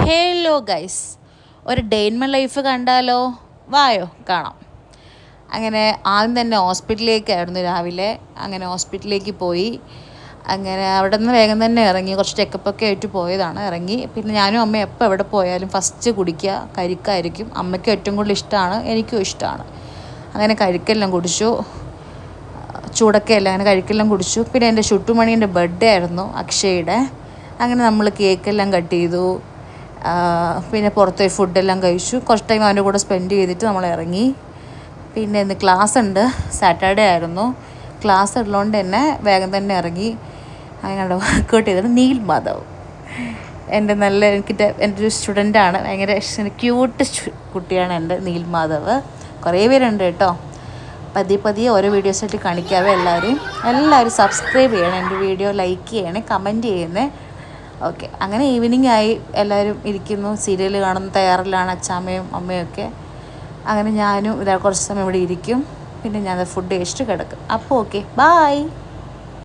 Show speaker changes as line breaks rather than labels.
Hello guys, ഒരു day in my life കണ്ടാലോ? വായോ കാണാം. അങ്ങനെ ആദ്യം തന്നെ ഹോസ്പിറ്റലിലേക്കായിരുന്നു രാവിലെ. അങ്ങനെ ഹോസ്പിറ്റലിലേക്ക് പോയി. അങ്ങനെ അവിടെ നിന്ന് വേഗം തന്നെ ഇറങ്ങി. കുറച്ച് ചെക്കപ്പൊക്കെ ആയിട്ട് പോയതാണ്. ഇറങ്ങി. പിന്നെ ഞാനും അമ്മയും എപ്പോൾ എവിടെ പോയാലും ഫസ്റ്റ് കുടിക്കുക കരിക്കായിരിക്കും. അമ്മയ്ക്കും ഏറ്റവും കൂടുതൽ ഇഷ്ടമാണ്, എനിക്കും ഇഷ്ടമാണ്. അങ്ങനെ കരിക്കെല്ലാം കുടിച്ചു. ചൂടൊക്കെ അല്ല, അങ്ങനെ കരിക്കെല്ലാം കുടിച്ചു. പിന്നെ എൻ്റെ ചുട്ടുമണീൻ്റെ ബർത്ത്ഡേ ആയിരുന്നു, അക്ഷയുടെ. അങ്ങനെ നമ്മൾ കേക്കെല്ലാം കട്ട് ചെയ്തു. പിന്നെ പുറത്ത് പോയി ഫുഡെല്ലാം കഴിച്ചു. കുറച്ച് ടൈം അവൻ്റെ കൂടെ സ്പെൻഡ് ചെയ്തിട്ട് നമ്മൾ ഇറങ്ങി. പിന്നെ ഇന്ന് ക്ലാസ് ഉണ്ട്, സാറ്റർഡേ ആയിരുന്നു. ക്ലാസ് ഉള്ളതുകൊണ്ട് തന്നെ വേഗം തന്നെ ഇറങ്ങി. അങ്ങനെ വർക്കൗട്ട് ചെയ്തിട്ട് നീൽ മാധവ് എൻ്റെ എൻ്റെ ഒരു സ്റ്റുഡൻ്റാണ്. ഭയങ്കര ക്യൂട്ട് കുട്ടിയാണ് എൻ്റെ നീൽ മാധവ്. കുറേ പേരുണ്ട് കേട്ടോ. പതിയെ ഓരോ വീഡിയോസായിട്ട് കാണിക്കാവേ. എല്ലാവരും സബ്സ്ക്രൈബ് ചെയ്യണം, എൻ്റെ വീഡിയോ ലൈക്ക് ചെയ്യണേ, കമൻറ്റ് ചെയ്യുന്നേ. ഓക്കെ, അങ്ങനെ ഈവനിങ് ആയി. എല്ലാവരും ഇരിക്കുന്നു, സീരിയൽ കാണുന്ന തയ്യാറിലാണ് അച്ചാമ്മയും അമ്മയൊക്കെ. അങ്ങനെ ഞാനും കുറച്ച് സമയം ഇവിടെ ഇരിക്കും. പിന്നെ ഞാൻ ഫുഡ് കഴിച്ചിട്ട് കിടക്കും. അപ്പോൾ ഓക്കെ, ബായ്.